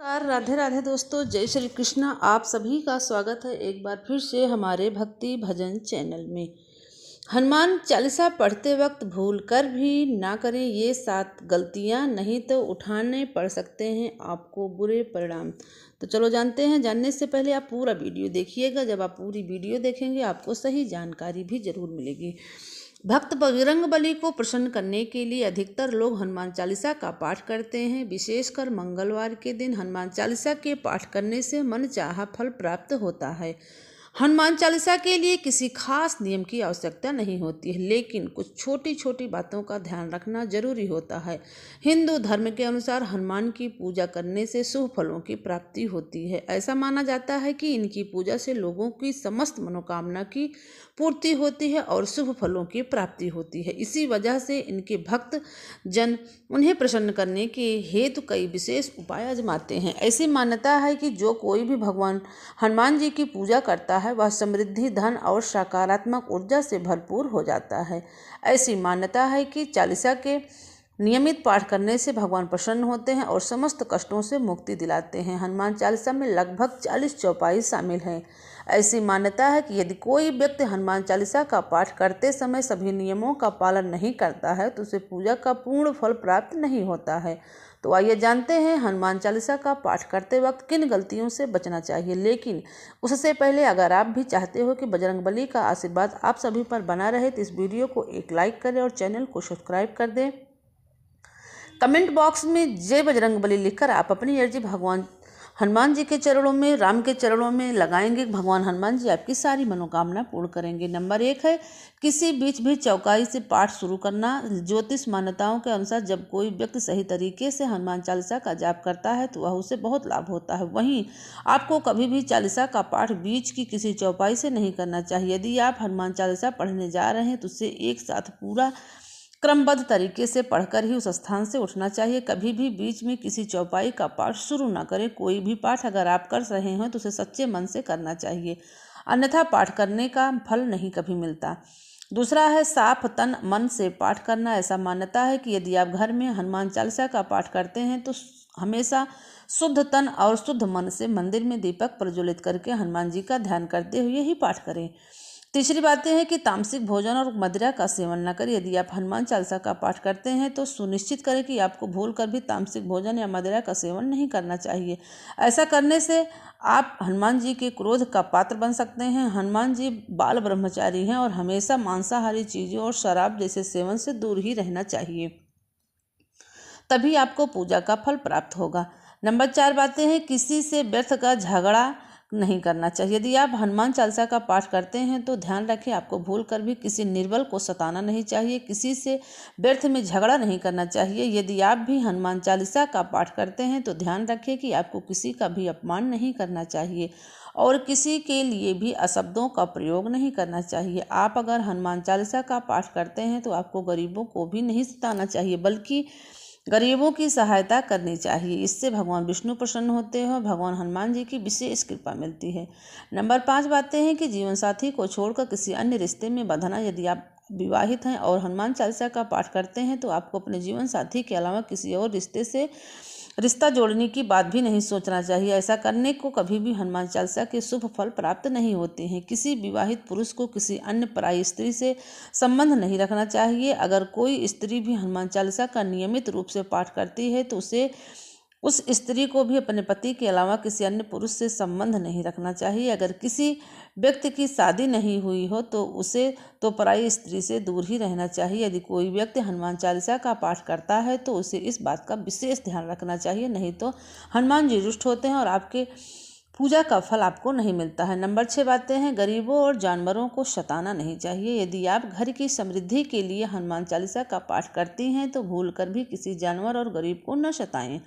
नमस्कार, राधे राधे दोस्तों, जय श्री कृष्णा। आप सभी का स्वागत है एक बार फिर से हमारे भक्ति भजन चैनल में। हनुमान चालीसा पढ़ते वक्त भूल कर भी ना करें ये 7 गलतियां, नहीं तो उठाने पड़ सकते हैं आपको बुरे परिणाम। तो चलो जानते हैं। जानने से पहले आप पूरा वीडियो देखिएगा। जब आप पूरी वीडियो देखेंगे आपको सही जानकारी भी जरूर मिलेगी। भक्त बजरंगबली को प्रसन्न करने के लिए अधिकतर लोग हनुमान चालीसा का पाठ करते हैं। विशेषकर मंगलवार के दिन हनुमान चालीसा के पाठ करने से मन चाहा फल प्राप्त होता है। हनुमान चालीसा के लिए किसी खास नियम की आवश्यकता नहीं होती है, लेकिन कुछ छोटी छोटी बातों का ध्यान रखना जरूरी होता है। हिंदू धर्म के अनुसार हनुमान की पूजा करने से शुभ फलों की प्राप्ति होती है। ऐसा माना जाता है कि इनकी पूजा से लोगों की समस्त मनोकामना की पूर्ति होती है और शुभ फलों की प्राप्ति होती है। इसी वजह से इनके भक्त जन उन्हें प्रसन्न करने के हेतु कई विशेष उपाय आजमाते हैं। ऐसी मान्यता है कि जो कोई भी भगवान हनुमान जी की पूजा करता है वह समृद्धि, धन और सकारात्मक ऊर्जा से भरपूर हो जाता है। ऐसी मान्यता है कि चालीसा के नियमित पाठ करने से भगवान प्रसन्न होते हैं और समस्त कष्टों से मुक्ति दिलाते हैं। हनुमान चालीसा में लगभग 40 चौपाई शामिल हैं। ऐसी मान्यता है कि यदि कोई व्यक्ति हनुमान चालीसा का पाठ करते समय सभी नियमों का पालन नहीं करता है तो उसे पूजा का पूर्ण फल प्राप्त नहीं होता है। तो आइए जानते हैं हनुमान चालीसा का पाठ करते वक्त किन गलतियों से बचना चाहिए। लेकिन उससे पहले अगर आप भी चाहते हो कि बजरंगबली का आशीर्वाद आप सभी पर बना रहे तो इस वीडियो को एक लाइक करें और चैनल को सब्सक्राइब कर दें। कमेंट बॉक्स में जय बजरंगबली लिखकर आप अपनी अर्जी भगवान हनुमान जी के चरणों में, राम के चरणों में लगाएंगे। भगवान हनुमान जी आपकी सारी मनोकामना पूर्ण करेंगे। नंबर 1 है किसी बीच भी चौपाई से पाठ शुरू करना। ज्योतिष मान्यताओं के अनुसार जब कोई व्यक्ति सही तरीके से हनुमान चालीसा का जाप करता है तो वह उसे बहुत लाभ होता है। वहीं आपको कभी भी चालीसा का पाठ बीच की किसी चौपाई से नहीं करना चाहिए। यदि आप हनुमान चालीसा पढ़ने जा रहे हैं तो उसे एक साथ पूरा क्रमबद्ध तरीके से पढ़कर ही उस स्थान से उठना चाहिए। कभी भी बीच में किसी चौपाई का पाठ शुरू न करें। कोई भी पाठ अगर आप कर रहे हैं तो उसे सच्चे मन से करना चाहिए, अन्यथा पाठ करने का फल नहीं कभी मिलता। दूसरा है साफ तन मन से पाठ करना। ऐसा मान्यता है कि यदि आप घर में हनुमान चालीसा का पाठ करते हैं तो हमेशा शुद्ध तन और शुद्ध मन से मंदिर में दीपक प्रज्वलित करके हनुमान जी का ध्यान करते हुए ही पाठ करें। तीसरी बातें हैं कि तामसिक भोजन और मदिरा का सेवन न करें। यदि आप हनुमान चालीसा का पाठ करते हैं तो सुनिश्चित करें कि आपको भूल कर भी तामसिक भोजन या मदिरा का सेवन नहीं करना चाहिए। ऐसा करने से आप हनुमान जी के क्रोध का पात्र बन सकते हैं। हनुमान जी बाल ब्रह्मचारी हैं और हमेशा मांसाहारी चीज़ों और शराब जैसे सेवन से दूर ही रहना चाहिए, तभी आपको पूजा का फल प्राप्त होगा। नंबर 4 बातें हैं किसी से व्यर्थ का झगड़ा नहीं करना चाहिए। यदि आप हनुमान चालीसा का पाठ करते हैं तो ध्यान रखें आपको भूल कर भी किसी निर्बल को सताना नहीं चाहिए, किसी से व्यर्थ में झगड़ा नहीं करना चाहिए। यदि आप भी हनुमान चालीसा का पाठ करते हैं तो ध्यान रखें कि आपको किसी का भी अपमान नहीं करना चाहिए और किसी के लिए भी अशब्दों का प्रयोग नहीं करना चाहिए। आप अगर हनुमान चालीसा का पाठ करते हैं तो आपको गरीबों को भी नहीं सताना चाहिए, बल्कि गरीबों की सहायता करनी चाहिए। इससे भगवान विष्णु प्रसन्न होते हैं और भगवान हनुमान जी की विशेष कृपा मिलती है। नंबर 5 बातें हैं कि जीवन साथी को छोड़कर किसी अन्य रिश्ते में बंधना। यदि आप विवाहित हैं और हनुमान चालीसा का पाठ करते हैं तो आपको अपने जीवन साथी के अलावा किसी और रिश्ते से रिश्ता जोड़ने की बात भी नहीं सोचना चाहिए। ऐसा करने को कभी भी हनुमान चालीसा के शुभ फल प्राप्त नहीं होते हैं। किसी विवाहित पुरुष को किसी अन्य पराई स्त्री से संबंध नहीं रखना चाहिए। अगर कोई स्त्री भी हनुमान चालीसा का नियमित रूप से पाठ करती है तो उस स्त्री को भी अपने पति के अलावा किसी अन्य पुरुष से संबंध नहीं रखना चाहिए। अगर किसी व्यक्ति की शादी नहीं हुई हो तो उसे तो पराई स्त्री से दूर ही रहना चाहिए। यदि कोई व्यक्ति हनुमान चालीसा का पाठ करता है तो उसे इस बात का विशेष ध्यान रखना चाहिए, नहीं तो हनुमान जी रुष्ट होते हैं और आपके पूजा का फल आपको नहीं मिलता है। नंबर 6 बातें हैं गरीबों और जानवरों को सताना नहीं चाहिए। यदि आप घर की समृद्धि के लिए हनुमान चालीसा का पाठ करती हैं तो भूल कर भी किसी जानवर और गरीब को न सताएं।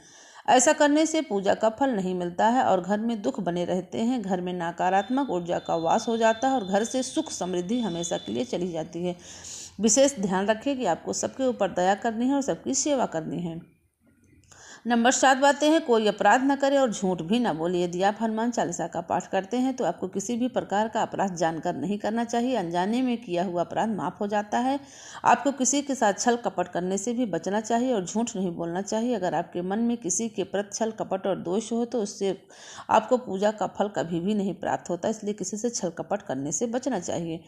ऐसा करने से पूजा का फल नहीं मिलता है और घर में दुख बने रहते हैं। घर में नकारात्मक ऊर्जा का वास हो जाता है और घर से सुख समृद्धि हमेशा के लिए चली जाती है। विशेष ध्यान रखें कि आपको सबके ऊपर दया करनी है और सबकी सेवा करनी है। नंबर 7 बातें हैं, कोई अपराध न करे और झूठ भी न बोले। यदि आप हनुमान चालीसा का पाठ करते हैं तो आपको किसी भी प्रकार का अपराध जानकर नहीं करना चाहिए। अनजाने में किया हुआ अपराध माफ हो जाता है। आपको किसी के साथ छल कपट करने से भी बचना चाहिए और झूठ नहीं बोलना चाहिए। अगर आपके मन में किसी के प्रति छल कपट और दोष हो तो उससे आपको पूजा का फल कभी भी नहीं प्राप्त होता, इसलिए किसी से छल कपट करने से बचना चाहिए।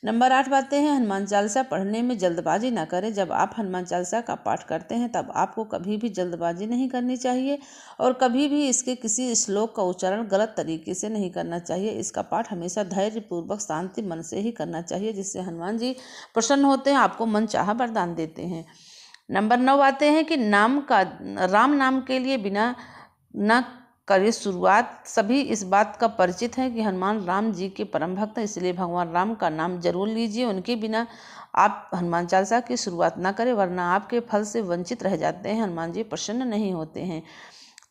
नंबर 8 बातें हैं, हनुमान चालीसा पढ़ने में जल्दबाजी ना करें। जब आप हनुमान चालीसा का पाठ करते हैं तब आपको कभी भी जल्दबाजी नहीं करनी चाहिए और कभी भी इसके किसी श्लोक का उच्चारण गलत तरीके से नहीं करना चाहिए। इसका पाठ हमेशा धैर्यपूर्वक शांति मन से ही करना चाहिए, जिससे हनुमान जी प्रसन्न होते हैं, आपको मनचाहा वरदान देते हैं। नंबर 9 बातें हैं कि राम नाम के लिए बिना न करिए शुरुआत। सभी इस बात का परिचित है कि हनुमान राम जी के परम भक्त हैं, इसलिए भगवान राम का नाम जरूर लीजिए। उनके बिना आप हनुमान चालीसा की शुरुआत ना करें, वरना आपके फल से वंचित रह जाते हैं। हनुमान जी प्रसन्न नहीं होते हैं।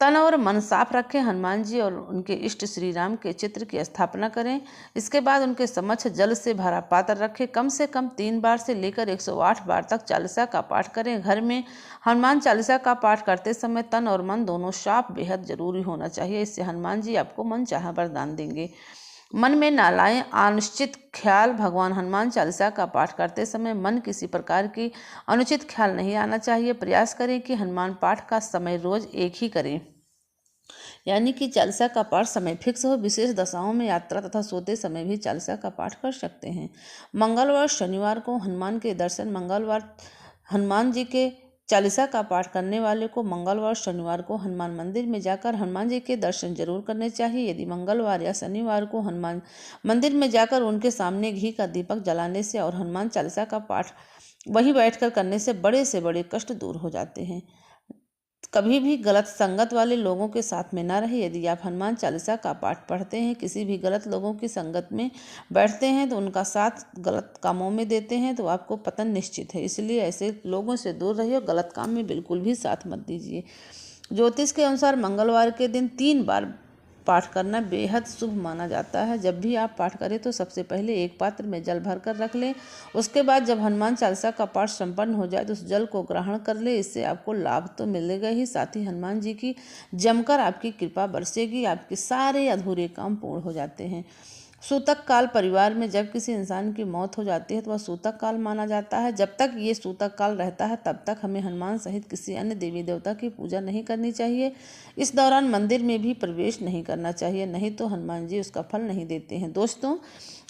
तन और मन साफ रखें। हनुमान जी और उनके इष्ट श्री राम के चित्र की स्थापना करें। इसके बाद उनके समक्ष जल से भरा पात्र रखें। कम से कम 3 बार से लेकर 108 बार तक चालीसा का पाठ करें। घर में हनुमान चालीसा का पाठ करते समय तन और मन दोनों साफ बेहद जरूरी होना चाहिए। इससे हनुमान जी आपको मनचाहा वरदान देंगे। मन में ना लाएं अनिश्चित ख्याल। भगवान हनुमान चालीसा का पाठ करते समय मन किसी प्रकार की अनुचित ख्याल नहीं आना चाहिए। प्रयास करें कि हनुमान पाठ का समय रोज एक ही करें, यानी कि चालीसा का पाठ समय फिक्स हो। विशेष दशाओं में यात्रा तथा सोते समय भी चालीसा का पाठ कर सकते हैं। मंगलवार शनिवार को हनुमान के दर्शन। मंगलवार हनुमान जी के चालीसा का पाठ करने वाले को मंगलवार शनिवार को हनुमान मंदिर में जाकर हनुमान जी के दर्शन जरूर करने चाहिए। यदि मंगलवार या शनिवार को हनुमान मंदिर में जाकर उनके सामने घी का दीपक जलाने से और हनुमान चालीसा का पाठ वहीं बैठकर करने से बड़े कष्ट दूर हो जाते हैं। कभी भी गलत संगत वाले लोगों के साथ में ना रहे। यदि आप हनुमान चालीसा का पाठ पढ़ते हैं, किसी भी गलत लोगों की संगत में बैठते हैं तो उनका साथ गलत कामों में देते हैं तो आपको पतन निश्चित है। इसलिए ऐसे लोगों से दूर रहिए और गलत काम में बिल्कुल भी साथ मत दीजिए। ज्योतिष के अनुसार मंगलवार के दिन 3 बार पाठ करना बेहद शुभ माना जाता है। जब भी आप पाठ करें तो सबसे पहले एक पात्र में जल भर कर रख लें। उसके बाद जब हनुमान चालीसा का पाठ संपन्न हो जाए तो उस जल को ग्रहण कर ले। इससे आपको लाभ तो मिलेगा ही, साथ ही हनुमान जी की जमकर आपकी कृपा बरसेगी। आपके सारे अधूरे काम पूर्ण हो जाते हैं। सूतक काल परिवार में जब किसी इंसान की मौत हो जाती है तो वह सूतक काल माना जाता है। जब तक ये सूतक काल रहता है तब तक हमें हनुमान सहित किसी अन्य देवी देवता की पूजा नहीं करनी चाहिए। इस दौरान मंदिर में भी प्रवेश नहीं करना चाहिए, नहीं तो हनुमान जी उसका फल नहीं देते हैं। दोस्तों,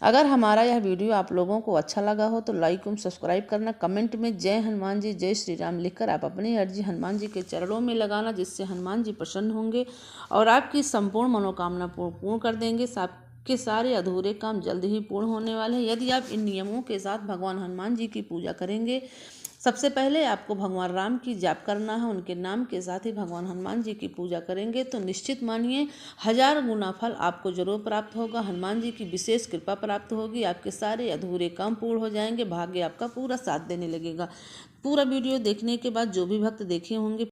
अगर हमारा यह वीडियो आप लोगों को अच्छा लगा हो तो लाइक और सब्सक्राइब करना। कमेंट में जय हनुमान जी, जय श्री राम लिखकर आप अपनी अर्जी हनुमान जी के चरणों में लगाना, जिससे हनुमान जी प्रसन्न होंगे और आपकी संपूर्ण मनोकामना पूर्ण कर देंगे। के सारे अधूरे काम जल्द ही पूर्ण होने वाले हैं। यदि आप इन नियमों के साथ भगवान हनुमान जी की पूजा करेंगे, सबसे पहले आपको भगवान राम की जाप करना है। उनके नाम के साथ ही भगवान हनुमान जी की पूजा करेंगे तो निश्चित मानिए 1000 गुना फल आपको जरूर प्राप्त होगा। हनुमान जी की विशेष कृपा प्राप्त होगी। आपके सारे अधूरे काम पूर्ण हो जाएंगे। भाग्य आपका पूरा साथ देने लगेगा। पूरा वीडियो देखने के बाद जो भी भक्त देखे होंगे